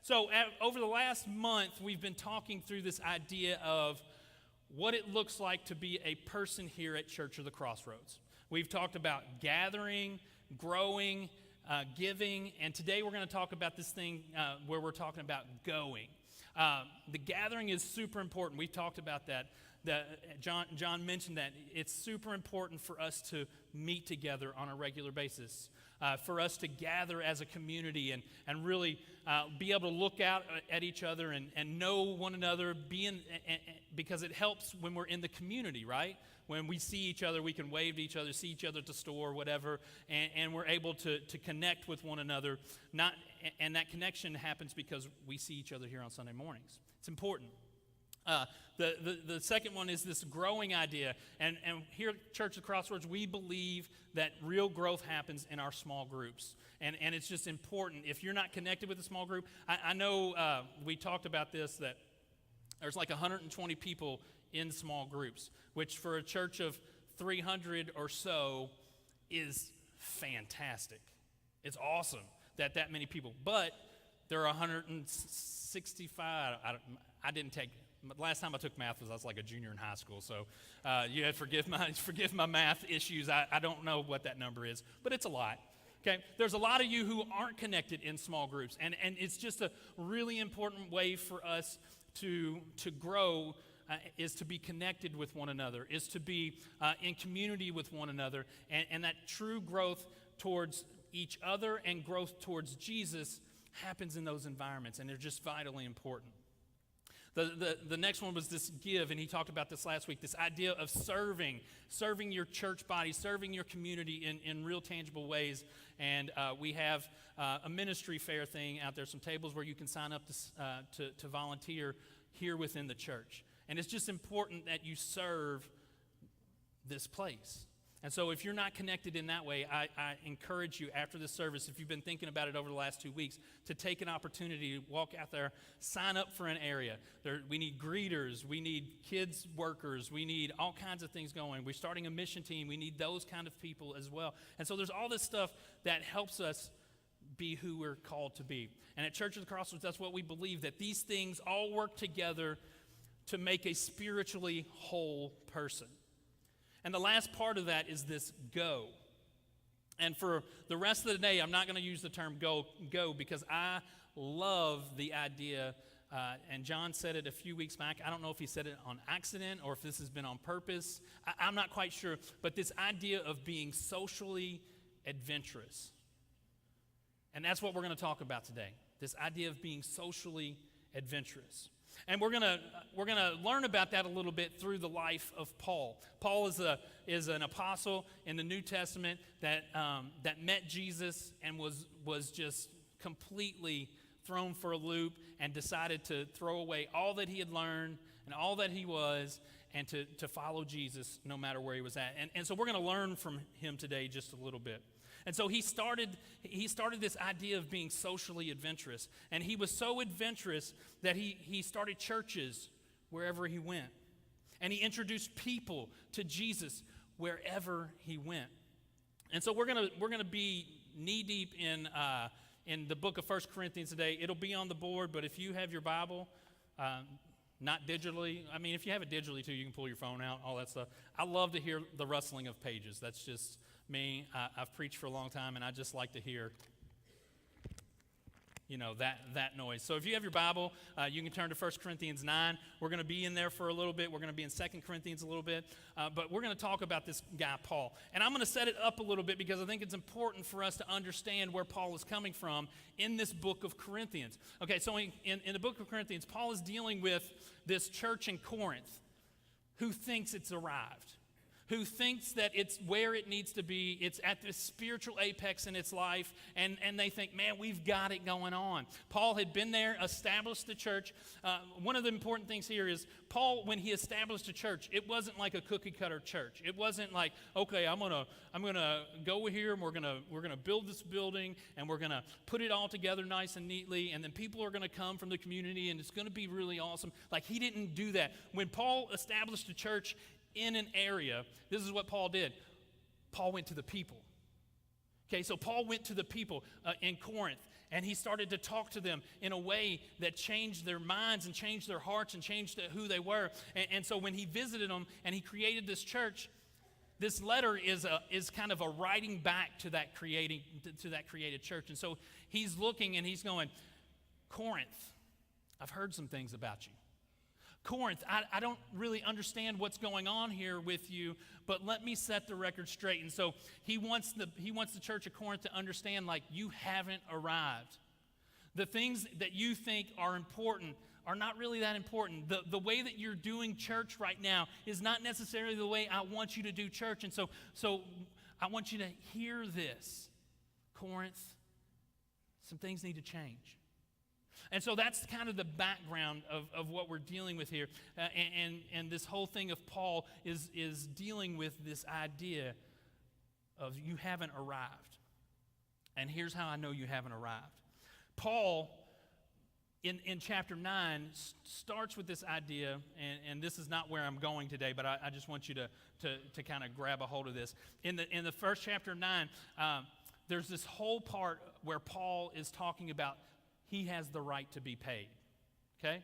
Over the last month, we've been talking through this idea of what it looks like to be a person here at Church of the Crossroads. We've talked about gathering, growing, giving, and today we're going to talk about this thing where we're talking about going. The gathering is super important. We've talked about that. John mentioned that it's super important for us to meet together on a regular basis, for us to gather as a community and really be able to look out at each other and know one another, because it helps when we're in the community, right? When we see each other, we can wave to each other, see each other at the store, whatever, and we're able to connect with one another. And that connection happens because we see each other here on Sunday mornings. It's important. The second one is this growing idea. And here at Church of the Crossroads, we believe that real growth happens in our small groups. And it's just important. If you're not connected with a small group, I know we talked about this, that there's like 120 people in small groups, which for a church of 300 or so is fantastic. It's awesome that many people. But there are 165. I didn't take. Last time I took math I was like a junior in high school, so you had forgive my math issues. I don't know what that number is, but it's a lot. Okay, there's a lot of you who aren't connected in small groups, and it's just a really important way for us to grow. Is to be connected with one another, is to be in community with one another, and that true growth towards each other and growth towards Jesus happens in those environments, and they're just vitally important. The next one was this give, and he talked about this last week, this idea of serving your church body, serving your community in real tangible ways. And we have a ministry fair thing out there, some tables where you can sign up to volunteer here within the church. And it's just important that you serve this place. And so if you're not connected in that way, I encourage you after this service, if you've been thinking about it over the last 2 weeks, to take an opportunity to walk out there, sign up for an area. We need greeters, we need kids workers, we need all kinds of things going. We're starting a mission team. We need those kind of people as well. And so there's all this stuff that helps us be who we're called to be. And at Church of the Crossroads, that's what we believe, that these things all work together to make a spiritually whole person. And the last part of that is this go. And for the rest of the day, I'm not going to use the term go because I love the idea, and John said it a few weeks back. I don't know if he said it on accident or if this has been on purpose. I'm not quite sure. But this idea of being socially adventurous. And that's what we're going to talk about today, this idea of being socially adventurous. And we're gonna learn about that a little bit through the life of Paul. Paul is an apostle in the New Testament that met Jesus and was just completely thrown for a loop and decided to throw away all that he had learned and all that he was and to follow Jesus no matter where he was at. And so we're going to learn from him today just a little bit. And so he started this idea of being socially adventurous. And he was so adventurous that he started churches wherever he went. And he introduced people to Jesus wherever he went. And so we're gonna be knee deep in the book of 1 Corinthians today. It'll be on the board, but if you have your Bible, not digitally, I mean, if you have it digitally too, you can pull your phone out, all that stuff. I love to hear the rustling of pages. That's just me. I've preached for a long time, and I just like to hear, that noise. So if you have your Bible, you can turn to 1 Corinthians 9. We're going to be in there for a little bit. We're going to be in 2 Corinthians a little bit. But we're going to talk about this guy, Paul. And I'm going to set it up a little bit because I think it's important for us to understand where Paul is coming from in this book of Corinthians. Okay, so in the book of Corinthians, Paul is dealing with this church in Corinth who thinks it's arrived, who thinks that it's where it needs to be, it's at the spiritual apex in its life, and they think, man, we've got it going on. Paul had been there, established the church. One of the important things here is Paul, when he established a church, it wasn't like a cookie-cutter church. It wasn't like, okay, I'm gonna go here, and we're gonna build this building, and we're gonna put it all together nice and neatly, and then people are gonna come from the community, and it's gonna be really awesome. Like, he didn't do that. When Paul established a church in an area, this is what Paul did. Paul went to the people. Okay, so Paul went to the people in Corinth, And he started to talk to them in a way that changed their minds and changed their hearts and changed who they were. And so when he visited them and he created this church, this letter is kind of a writing back to that created church. And so he's looking and he's going, Corinth, I've heard some things about you. Corinth, I don't really understand what's going on here with you, but let me set the record straight. And so he wants the church of Corinth to understand, like, you haven't arrived. The things that you think are important are not really that important. The way that you're doing church right now is not necessarily the way I want you to do church. And so I want you to hear this. Corinth, some things need to change. And so that's kind of the background of what we're dealing with here. And this whole thing of Paul is dealing with this idea of you haven't arrived. And here's how I know you haven't arrived. Paul, in chapter 9, starts with this idea, and this is not where I'm going today, but I just want you to kind of grab a hold of this. In the first chapter of 9, there's this whole part where Paul is talking about he has the right to be paid, okay?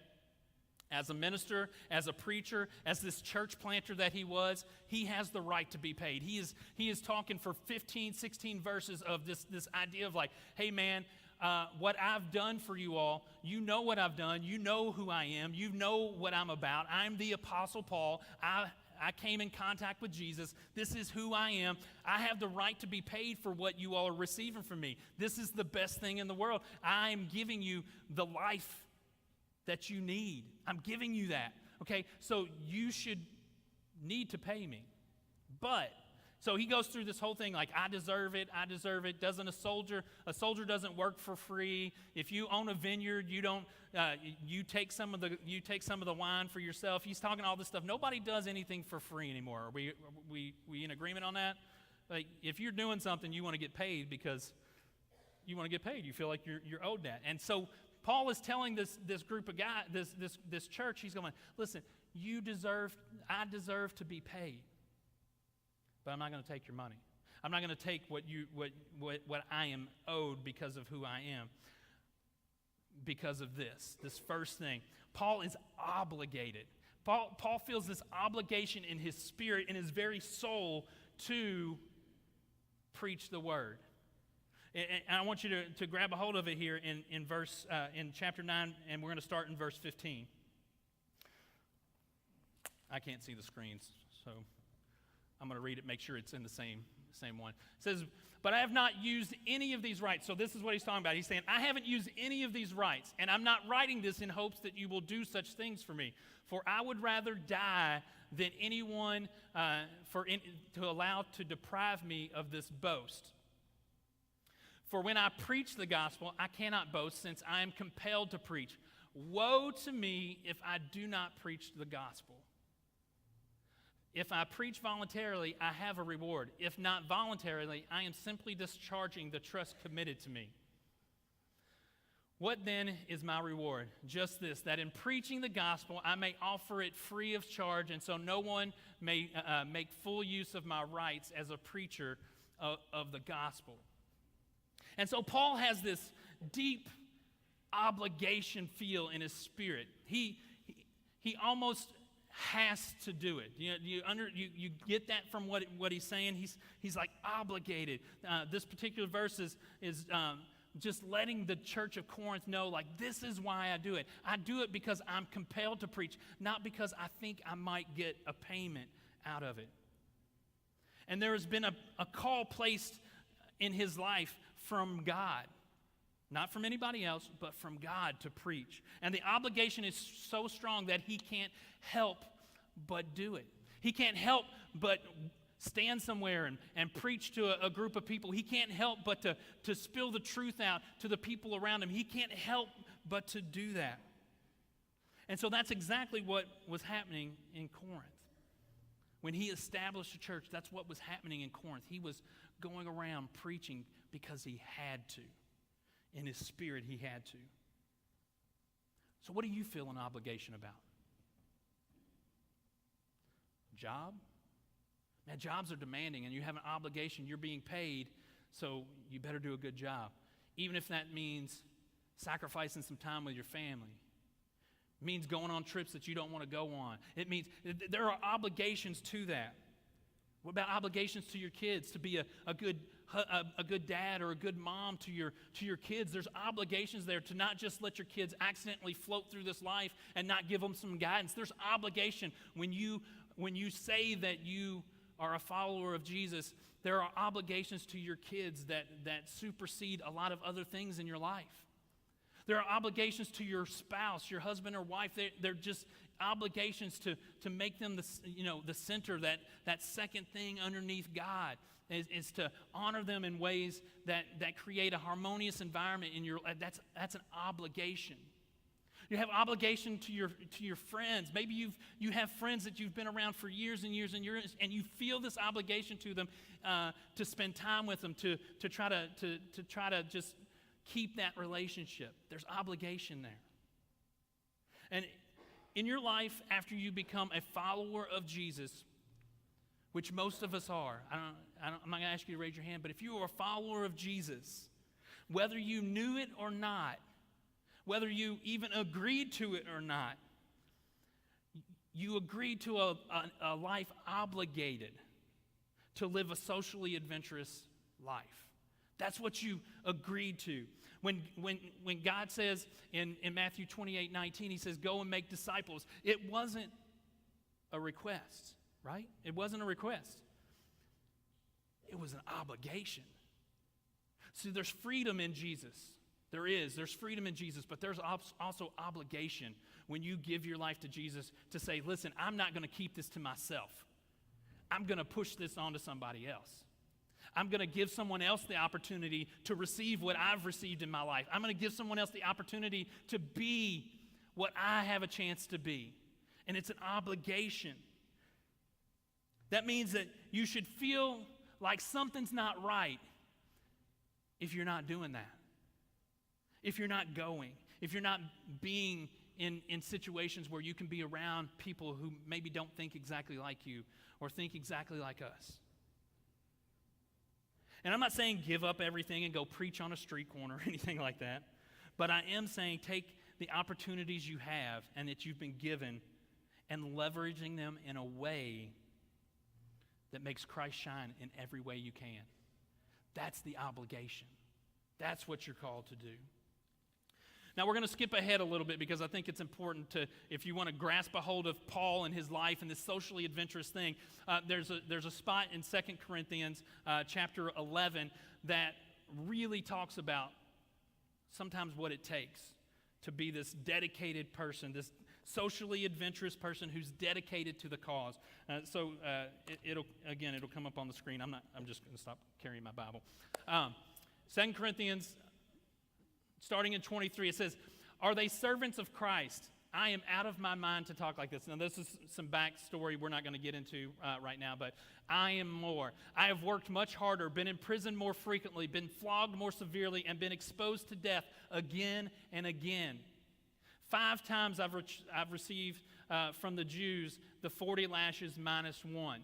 As a minister, as a preacher, as this church planter that he was, he has the right to be paid. He is talking for 15, 16 verses of this idea of like, hey man, what I've done for you all, you know what I've done, you know who I am, you know what I'm about. I'm the Apostle Paul. I came in contact with Jesus. This is who I am. I have the right to be paid for what you all are receiving from me. This is the best thing in the world. I am giving you the life that you need. I'm giving you that. Okay, so you should need to pay me. But, so he goes through this whole thing like, I deserve it. Doesn't a soldier doesn't work for free. If you own a vineyard, you take some of the wine for yourself. He's talking all this stuff. Nobody does anything for free anymore. Are we in agreement on that? Like, if you're doing something, you want to get paid because you want to get paid. You feel like you're owed that. And so Paul is telling this group of guys, this church, he's going, listen, I deserve to be paid. But I'm not going to take your money. I'm not going to take what I am owed because of who I am. Because of this first thing. Paul is obligated. Paul feels this obligation in his spirit, in his very soul, to preach the word. And I want you to grab a hold of it here in chapter 9, and we're going to start in verse 15. I can't see the screens, so I'm going to read it, make sure it's in the same one. It says, but I have not used any of these rights. So this is what he's talking about. He's saying, I haven't used any of these rights, and I'm not writing this in hopes that you will do such things for me. For I would rather die than anyone to allow to deprive me of this boast. For when I preach the gospel, I cannot boast, since I am compelled to preach. Woe to me if I do not preach the gospel. If I preach voluntarily, I have a reward. If not voluntarily, I am simply discharging the trust committed to me. What then is my reward? Just this, that in preaching the gospel, I may offer it free of charge, and so no one may make full use of my rights as a preacher of the gospel. And so Paul has this deep obligation feel in his spirit. He almost has to do it. You get that from what he's saying. He's like obligated. This particular verse is just letting the church of Corinth know, like, this is why I do it. I do it because I'm compelled to preach, not because I think I might get a payment out of it. And there has been a call placed in his life from God. Not from anybody else, but from God to preach. And the obligation is so strong that he can't help but do it. He can't help but stand somewhere and preach to a group of people. He can't help but to spill the truth out to the people around him. He can't help but to do that. And so that's exactly what was happening in Corinth. When he established a church, that's what was happening in Corinth. He was going around preaching because he had to. In his spirit, he had to. So what do you feel an obligation about? Job? Man, jobs are demanding, and you have an obligation. You're being paid, so you better do a good job. even if that means sacrificing some time with your family. It means going on trips that you don't want to go on. It means there are obligations to that. What about obligations to your kids, to be a good dad or a good mom to your kids? There's obligations there to not just let your kids accidentally float through this life and not give them some guidance. There's obligation when you say that you are a follower of Jesus. There are obligations to your kids that supersede a lot of other things in your life. There are obligations to your spouse, your husband or wife. They're just obligations to make them the center, that second thing underneath God is to honor them in ways that create a harmonious environment in your life. That's an obligation. You have obligation to your friends. Maybe you have friends that you've been around for years and years and years, and you feel this obligation to them to spend time with them, to try to just keep that relationship. There's obligation there. And in your life, after you become a follower of Jesus, which most of us are, I'm not going to ask you to raise your hand, but if you are a follower of Jesus, whether you knew it or not, whether you even agreed to it or not, you agreed to a life obligated to live a socially adventurous life. That's what you agreed to. When God says in Matthew 28:19, he says, go and make disciples, it wasn't a request, right? It wasn't a request. It was an obligation. See, there's freedom in Jesus. There's freedom in Jesus, but there's also obligation when you give your life to Jesus to say, listen, I'm not going to keep this to myself. I'm going to push this on to somebody else. I'm going to give someone else the opportunity to receive what I've received in my life. I'm going to give someone else the opportunity to be what I have a chance to be. And it's an obligation. That means that you should feel like something's not right if you're not doing that. If you're not going. If you're not being in situations where you can be around people who maybe don't think exactly like you or think exactly like us. And I'm not saying give up everything and go preach on a street corner or anything like that. But I am saying take the opportunities you have and that you've been given and leveraging them in a way that makes Christ shine in every way you can. That's the obligation. That's what you're called to do. Now we're going to skip ahead a little bit because I think it's important to, if you want to grasp a hold of Paul and his life and this socially adventurous thing, there's a spot in 2 Corinthians chapter 11 that really talks about sometimes what it takes to be this dedicated person, this socially adventurous person who's dedicated to the cause. It'll come up on the screen. I'm just going to stop carrying my Bible. 2 Corinthians starting in 23, it says, are they servants of Christ? I am out of my mind to talk like this. Now, this is some backstory we're not going to get into right now, but I am more. I have worked much harder, been in prison more frequently, been flogged more severely, and been exposed to death again and again. 5 times I've received from the Jews the 40 lashes minus 1.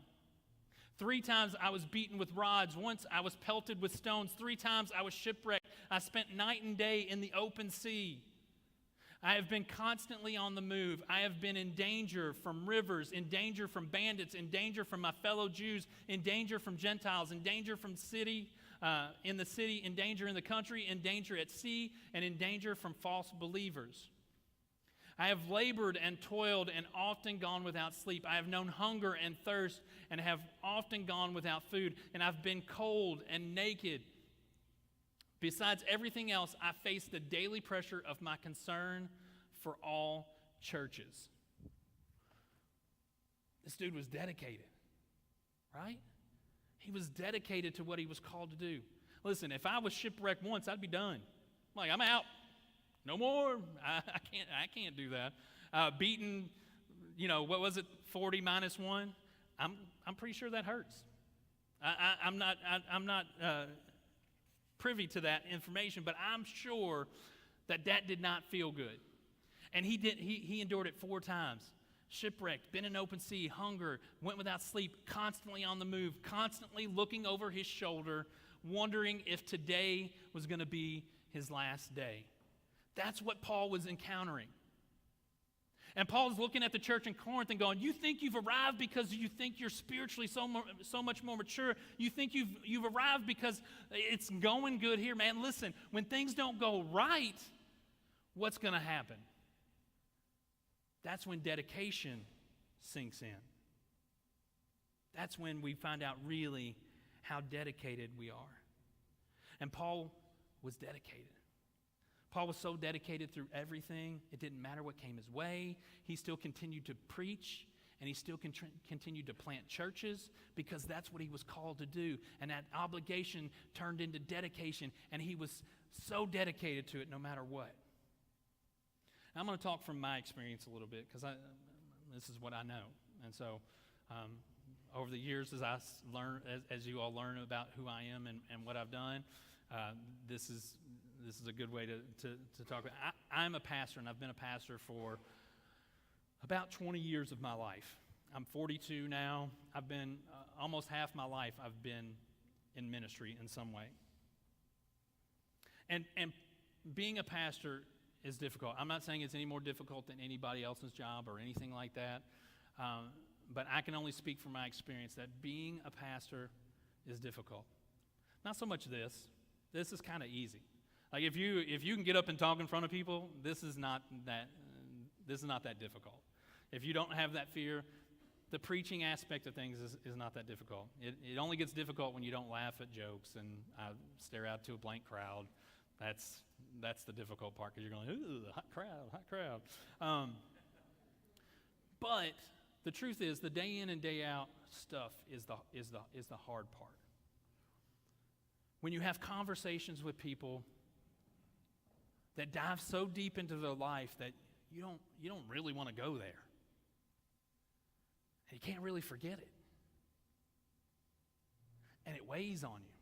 3 times I was beaten with rods. Once I was pelted with stones. 3 times I was shipwrecked. I spent night and day in the open sea. I have been constantly on the move. I have been in danger from rivers, in danger from bandits, in danger from my fellow Jews, in danger from Gentiles, in danger from in the city, in danger in the country, in danger at sea, and in danger from false believers. I have labored and toiled and often gone without sleep. I have known hunger and thirst and have often gone without food. And I've been cold and naked. Besides everything else, I face the daily pressure of my concern for all churches. This dude was dedicated, right? He was dedicated to what he was called to do. Listen, if I was shipwrecked once, I'd be done. Like, I'm out. No more. I can't do that. Beaten, what was it? 40 minus 1. I'm pretty sure that hurts. I'm not privy to that information, but I'm sure that did not feel good. And he endured it 4 times. Shipwrecked, been in open sea, hunger, went without sleep, constantly on the move, constantly looking over his shoulder, wondering if today was going to be his last day. That's what Paul was encountering. And Paul's looking at the church in Corinth and going, you think you've arrived because you think you're spiritually so much more mature. You think you've arrived because it's going good here. Man, listen, when things don't go right, what's going to happen? That's when dedication sinks in. That's when we find out really how dedicated we are. And Paul was dedicated. Paul was so dedicated through everything. It didn't matter what came his way. He still continued to preach, and he still continued to plant churches because that's what he was called to do. And that obligation turned into dedication, and he was so dedicated to it no matter what. I'm going to talk from my experience a little bit because this is what I know. And so over the years, as you all learn about who I am and what I've done, this is a good way to talk about. I'm a pastor, and I've been a pastor for about 20 years of my life. I'm 42 now. I've been, almost half my life, I've been in ministry in some way. And being a pastor is difficult. I'm not saying it's any more difficult than anybody else's job or anything like that, but I can only speak from my experience that being a pastor is difficult. Not so much this. This is kind of easy. Like if you can get up and talk in front of people, this is not that difficult. If you don't have that fear, the preaching aspect of things is not that difficult. It only gets difficult when you don't laugh at jokes and stare out to a blank crowd. That's the difficult part because you're going, ooh, hot crowd. But the truth is, the day in and day out stuff is the hard part. When you have conversations with people that dive so deep into their life that you don't really want to go there. And you can't really forget it. And it weighs on you.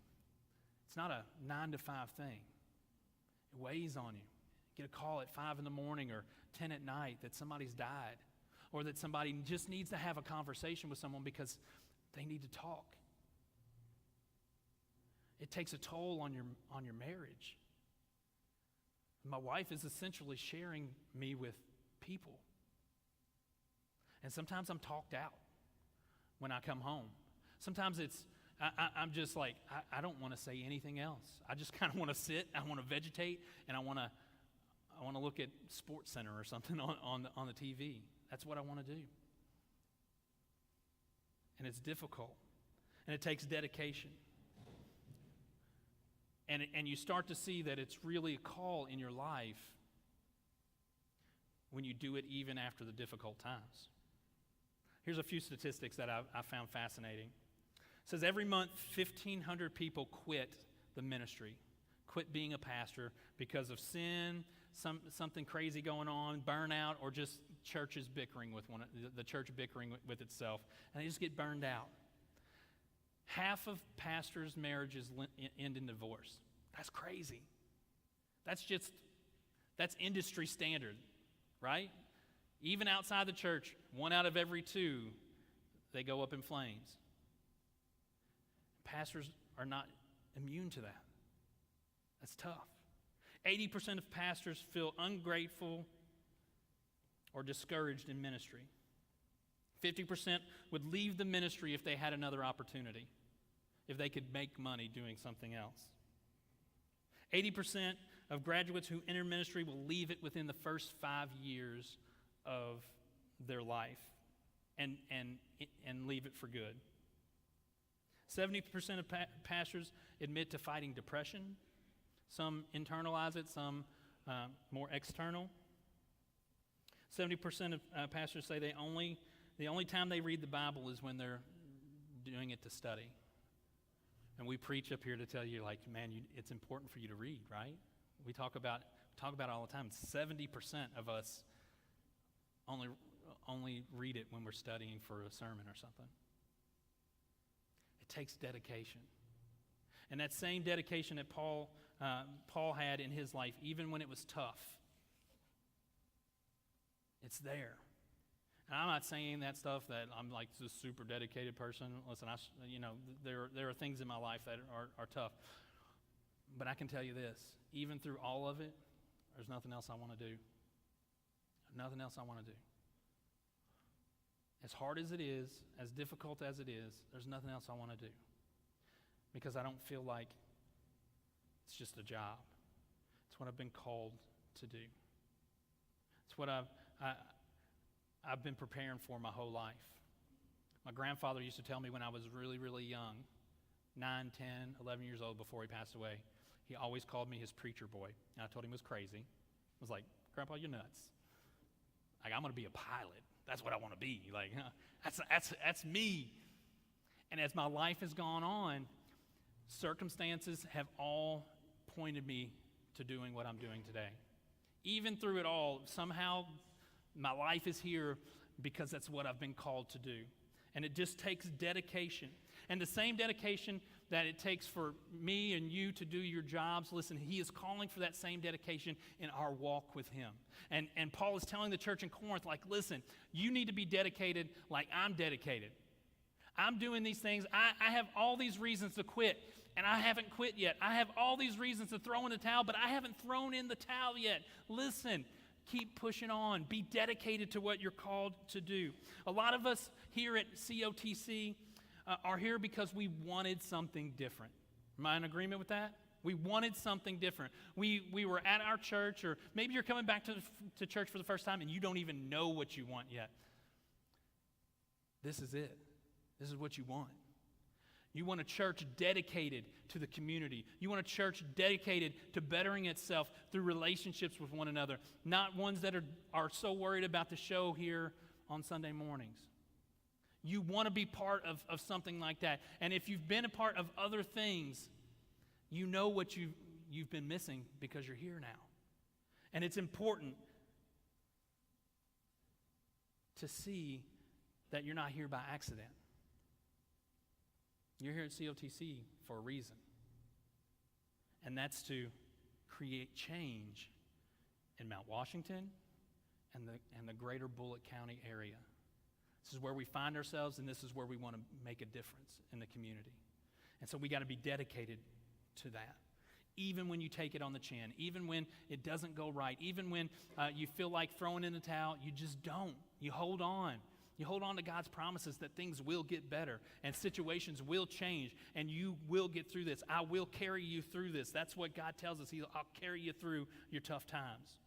It's not a 9 to 5 thing. It weighs on you. Get a call at 5 in the morning or 10 at night that somebody's died, or that somebody just needs to have a conversation with someone because they need to talk. It takes a toll on your marriage. My wife is essentially sharing me with people. And sometimes I'm talked out when I come home. Sometimes I'm just like, I don't want to say anything else. I just kind of want to sit, I want to vegetate, and I want to look at Sports Center or something on the TV. That's what I want to do. And it's difficult. And it takes dedication. And you start to see that it's really a call in your life when you do it even after the difficult times. Here's a few statistics that I found fascinating. It says every month, 1,500 people quit the ministry, quit being a pastor because of sin, something crazy going on, burnout, or just churches bickering with the church bickering with itself. And they just get burned out. Half of pastors' marriages end in divorce. That's crazy. That's industry standard, right? Even outside the church, 1 out of every 2, they go up in flames. Pastors are not immune to that. That's tough. 80% of pastors feel ungrateful or discouraged in ministry. 50% would leave the ministry if they had another opportunity, if they could make money doing something else. 80% of graduates who enter ministry will leave it within the first 5 years of their life and leave it for good. 70% of pastors admit to fighting depression. Some internalize it, some more external. 70% of pastors say the only time they read the Bible is when they're doing it to study. And we preach up here to tell you, like, man, it's important for you to read, right? We talk about it all the time. 70% of us only read it when we're studying for a sermon or something. It takes dedication. And that same dedication that Paul had in his life, even when it was tough, it's there. And I'm not saying that stuff that I'm like this super dedicated person. Listen, there are things in my life that are tough. But I can tell you this, even through all of it, there's nothing else I want to do. Nothing else I want to do. As hard as it is, as difficult as it is, there's nothing else I want to do. Because I don't feel like it's just a job. It's what I've been called to do. It's what I've been preparing for my whole life. My grandfather used to tell me when I was really, really young, 9, 10, 11 years old before he passed away, he always called me his preacher boy. And I told him it was crazy. I was like, Grandpa, you're nuts. Like, I'm going to be a pilot. That's what I want to be. Like, that's me. And as my life has gone on, circumstances have all pointed me to doing what I'm doing today. Even through it all, somehow my life is here because that's what I've been called to do. And it just takes dedication. And the same dedication that it takes for me and you to do your jobs, listen, he is calling for that same dedication in our walk with him. And Paul is telling the church in Corinth, like, listen, you need to be dedicated like I'm dedicated. I'm doing these things. I have all these reasons to quit, and I haven't quit yet. I have all these reasons to throw in the towel, but I haven't thrown in the towel yet. Listen, keep pushing on. Be dedicated to what you're called to do. A lot of us here at COTC are here because we wanted something different. Am I in agreement with that? We wanted something different. We were at our church, or maybe you're coming back to church for the first time and you don't even know what you want yet. This is it. This is what you want. You want a church dedicated to the community. You want a church dedicated to bettering itself through relationships with one another, not ones that are so worried about the show here on Sunday mornings. You want to be part of something like that. And if you've been a part of other things, you know what you've been missing because you're here now. And it's important to see that you're not here by accident. You're here at COTC for a reason. And that's to create change in Mount Washington and the greater Bullitt County area. This is where we find ourselves, and this is where we want to make a difference in the community. And so we got to be dedicated to that. Even when you take it on the chin, even when it doesn't go right, even when you feel like throwing in the towel, you just don't. You hold on. You hold on to God's promises that things will get better and situations will change and you will get through this. I will carry you through this. That's what God tells us. I'll carry you through your tough times.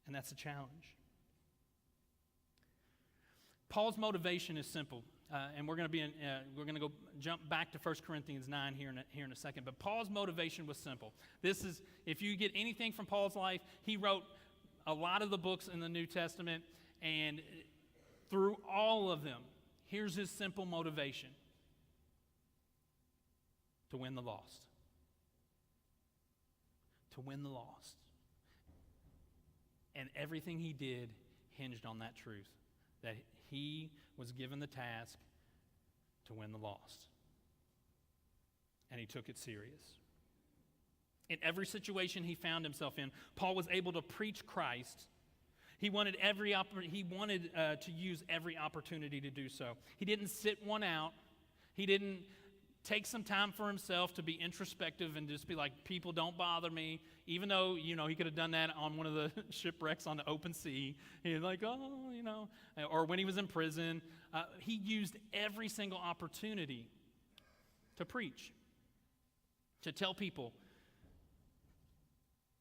And that's a challenge. Paul's motivation is simple, and we're going to go jump back to 1 Corinthians 9 here in a second. But Paul's motivation was simple. This is, if you get anything from Paul's life, he wrote a lot of the books in the New Testament, and through all of them, here's his simple motivation: to win the lost. To win the lost. And everything he did hinged on that truth, that he was given the task to win the lost. And he took it serious. In every situation he found himself in, Paul was able to preach Christ. He wanted to use every opportunity to do so. He didn't sit one out. He didn't take some time for himself to be introspective and just be like, people don't bother me. Even though, he could have done that on one of the shipwrecks on the open sea. He was like, or when he was in prison. He used every single opportunity to preach, to tell people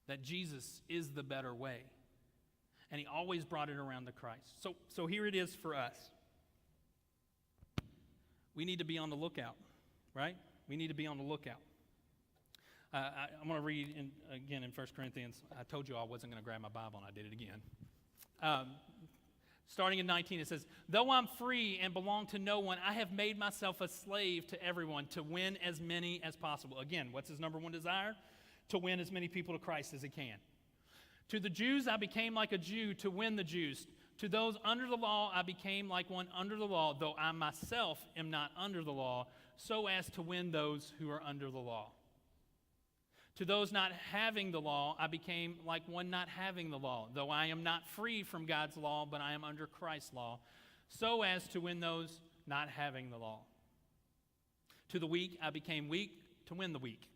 that Jesus is the better way. And he always brought it around to Christ. So here it is for us. We need to be on the lookout, right? We need to be on the lookout. I'm going to read again in 1 Corinthians. I told you I wasn't going to grab my Bible, and I did it again. Starting in 19, it says, "Though I'm free and belong to no one, I have made myself a slave to everyone to win as many as possible." Again, what's his number one desire? To win as many people to Christ as he can. "To the Jews I became like a Jew to win the Jews. To those under the law I became like one under the law, though I myself am not under the law, so as to win those who are under the law. To those not having the law I became like one not having the law, though I am not free from God's law, but I am under Christ's law, so as to win those not having the law. To the weak I became weak to win the weak.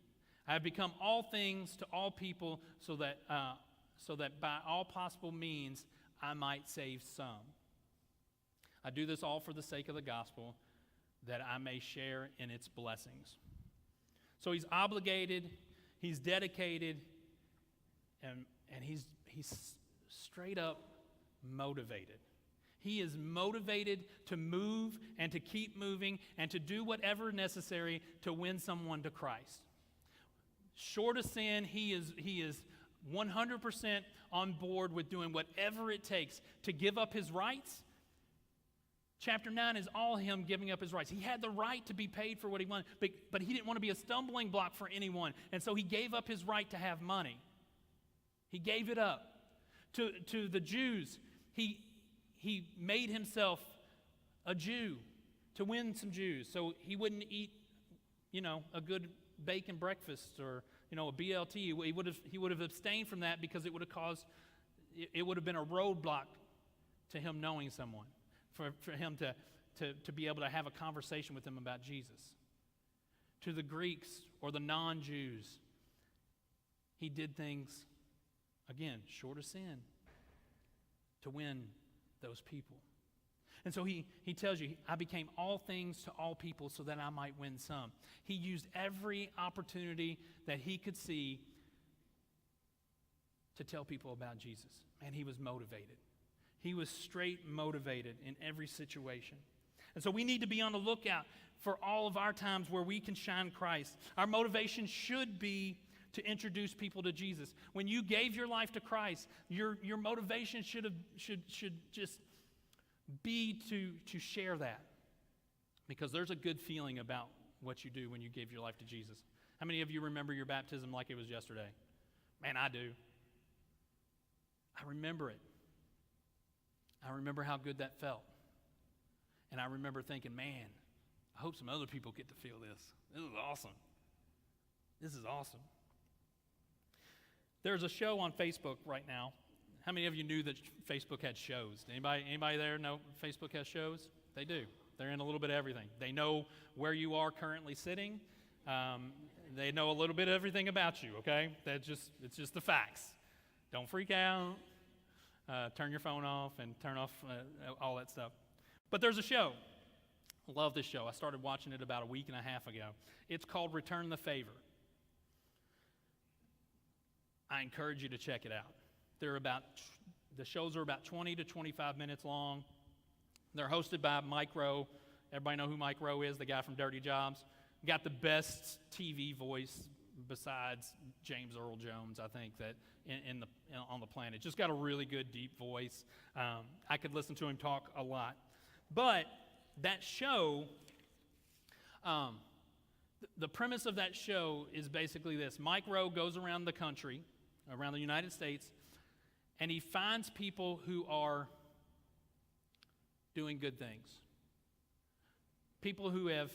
I have become all things to all people so that by all possible means I might save some. I do this all for the sake of the gospel, that I may share in its blessings. So he's obligated, he's dedicated, and he's straight up motivated. He is motivated to move and to keep moving and to do whatever necessary to win someone to Christ. Short of sin, he is 100% on board with doing whatever it takes to give up his rights. Chapter 9 is all him giving up his rights. He had the right to be paid for what he wanted, but he didn't want to be a stumbling block for anyone. And so he gave up his right to have money. He gave it up. To the Jews, he made himself a Jew to win some Jews. So he wouldn't eat, a good bacon breakfast or, a BLT. He would have abstained from that because it would have been a roadblock to him knowing someone. For him to be able to have a conversation with them about Jesus. To the Greeks or the non-Jews, he did things, again, short of sin, to win those people. And so he tells you, I became all things to all people so that I might win some. He used every opportunity that he could see to tell people about Jesus. Man, he was motivated. He was straight motivated in every situation. And so we need to be on the lookout for all of our times where we can shine Christ. Our motivation should be to introduce people to Jesus. When you gave your life to Christ, your motivation should just be to share that. Because there's a good feeling about what you do when you give your life to Jesus. How many of you remember your baptism like it was yesterday? Man, I do. I remember it. I remember how good that felt. And I remember thinking, man, I hope some other people get to feel this. This is awesome. This is awesome. There's a show on Facebook right now. How many of you knew that Facebook had shows? Anybody there know Facebook has shows? They do. They're in a little bit of everything. They know where you are currently sitting. They know a little bit of everything about you, okay? It's just the facts. Don't freak out. Turn your phone off and turn off all that stuff. But there's a show. I love this show. I started watching it about a week and a half ago. It's called Return the Favor. I encourage you to check it out. The shows are about 20 to 25 minutes long. They're hosted by Mike Rowe. Everybody know who Mike Rowe is, the guy from Dirty Jobs. Got the best TV voice besides James Earl Jones, I think, that on the planet. Just got a really good, deep voice. I could listen to him talk a lot. But that show, the premise of that show is basically this. Mike Rowe goes around the country, around the United States, and he finds people who are doing good things. People who have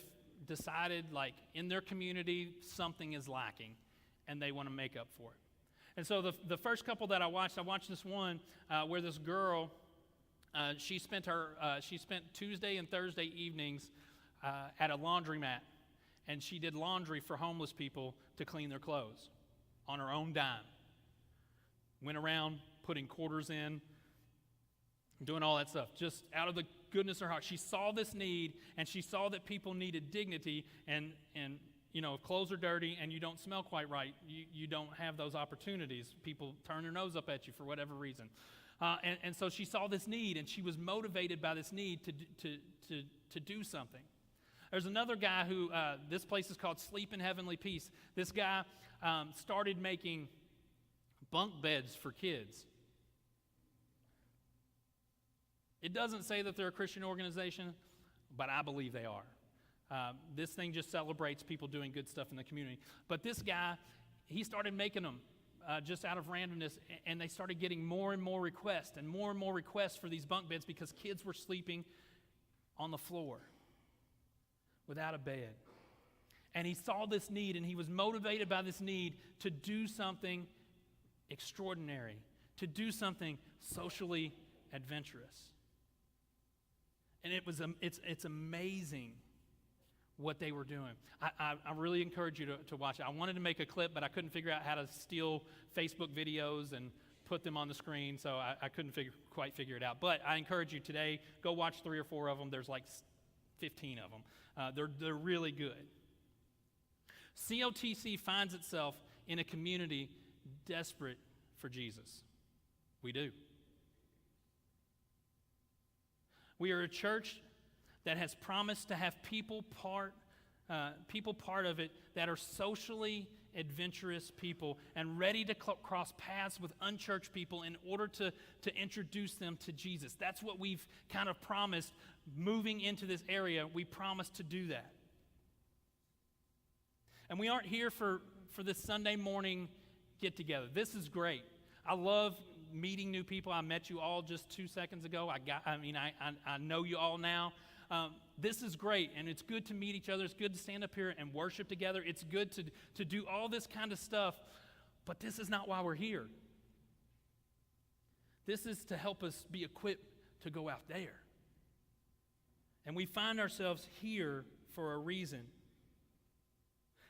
decided, like, in their community, something is lacking, and they want to make up for it. And so the first couple that I watched this one where this girl, she spent Tuesday and Thursday evenings at a laundromat, and she did laundry for homeless people to clean their clothes on her own dime. Went around putting quarters in, doing all that stuff, just out of the goodness of her heart. She saw this need, and she saw that people needed dignity, and if clothes are dirty and you don't smell quite right, you don't have those opportunities. People turn their nose up at you for whatever reason. And so she saw this need, and she was motivated by this need to do something. There's another guy who, this place is called Sleep in Heavenly Peace. This guy started making bunk beds for kids. It doesn't say that they're a Christian organization, but I believe they are. This thing just celebrates people doing good stuff in the community. But this guy, he started making them just out of randomness, and they started getting more and more requests for these bunk beds because kids were sleeping on the floor without a bed. And he saw this need, and he was motivated by this need to do something extraordinary, to do something socially adventurous. And it's amazing what they were doing. I really encourage you to watch it. I wanted to make a clip, but I couldn't figure out how to steal Facebook videos and put them on the screen, so I couldn't quite figure it out. But I encourage you today, go watch 3 or 4 of them. There's like 15 of them. They're really good. COTC finds itself in a community desperate for Jesus. We do. We are a church that has promised to have people part of it that are socially adventurous people and ready to cross paths with unchurched people in order to introduce them to Jesus. That's what we've kind of promised moving into this area. We promise to do that. And we aren't here for this Sunday morning get together. This is great. I love meeting new people. I met you all just 2 seconds ago. I know you all now. This is great, and it's good to meet each other. It's good to stand up here and worship together. It's good to do all this kind of stuff, but this is not why we're here. This is to help us be equipped to go out there. And we find ourselves here for a reason.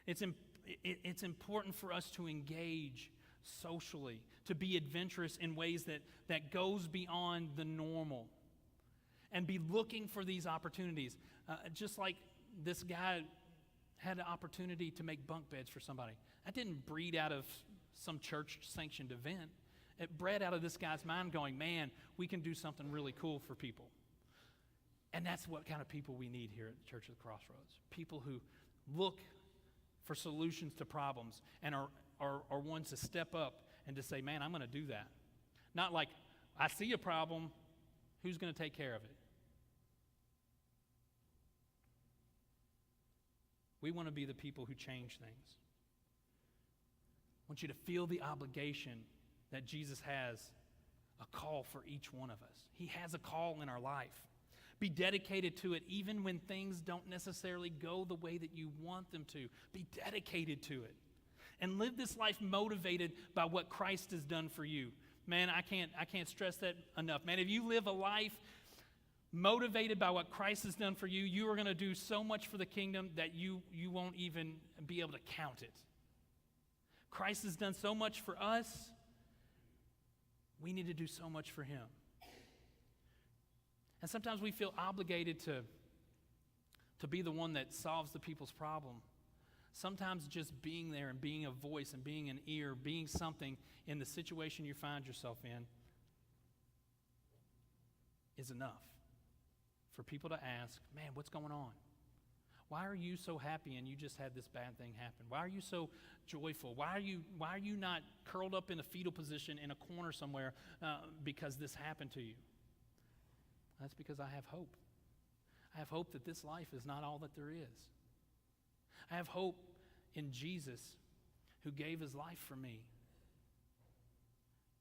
It's important for us to engage socially, to be adventurous in ways that goes beyond the normal, and be looking for these opportunities. Just like this guy had an opportunity to make bunk beds for somebody. That didn't breed out of some church-sanctioned event. It bred out of this guy's mind going, man, we can do something really cool for people. And that's what kind of people we need here at the Church of the Crossroads. People who look for solutions to problems and are ones to step up and to say, man, I'm going to do that. Not like, I see a problem, who's going to take care of it? We want to be the people who change things. I want you to feel the obligation that Jesus has a call for each one of us. He has a call in our life. Be dedicated to it even when things don't necessarily go the way that you want them to. Be dedicated to it. And live this life motivated by what Christ has done for you. Man, I can't stress that enough. Man, if you live a life motivated by what Christ has done for you, you are going to do so much for the kingdom that you won't even be able to count it. Christ has done so much for us. We need to do so much for him. And sometimes we feel obligated to be the one that solves the people's problem. Sometimes just being there and being a voice and being an ear, being something in the situation you find yourself in is enough for people to ask, man, what's going on? Why are you so happy and you just had this bad thing happen? Why are you so joyful? Why are you not curled up in a fetal position in a corner somewhere because this happened to you? That's because I have hope. I have hope that this life is not all that there is. I have hope in Jesus, who gave his life for me,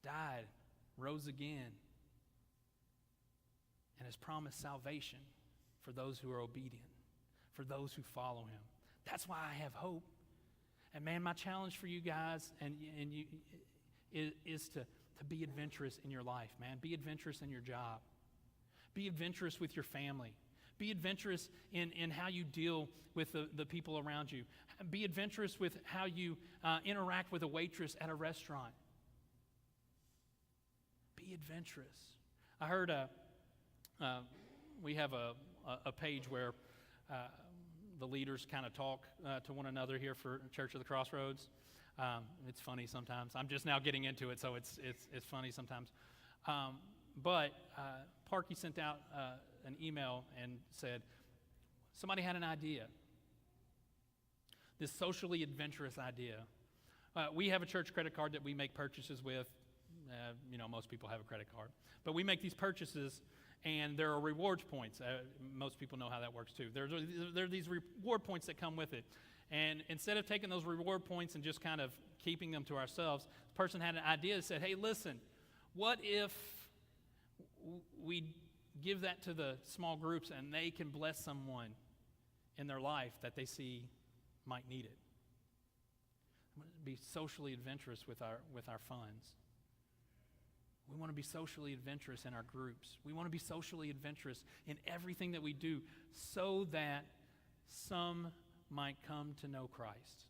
died, rose again, and has promised salvation for those who are obedient, for those who follow him. That's why I have hope. And man, my challenge for you guys is to be adventurous in your life, man. Be adventurous in your job. Be adventurous with your family. Be adventurous in how you deal with the people around you. Be adventurous with how you interact with a waitress at a restaurant. Be adventurous. I heard we have a page where the leaders kind of talk to one another here for Church of the Crossroads. It's funny sometimes. I'm just now getting into it, so it's funny sometimes. But Parky sent out an email and said, somebody had an idea, this socially adventurous idea. We have a church credit card that we make purchases with. Most people have a credit card. But we make these purchases, and there are rewards points. Most people know how that works, too. There are these reward points that come with it. And instead of taking those reward points and just kind of keeping them to ourselves, the person had an idea that said, hey, listen, what if we give that to the small groups and they can bless someone in their life that they see might need it? Be socially adventurous with our funds. We want to be socially adventurous in our groups. We want to be socially adventurous in everything that we do so that some might come to know Christ.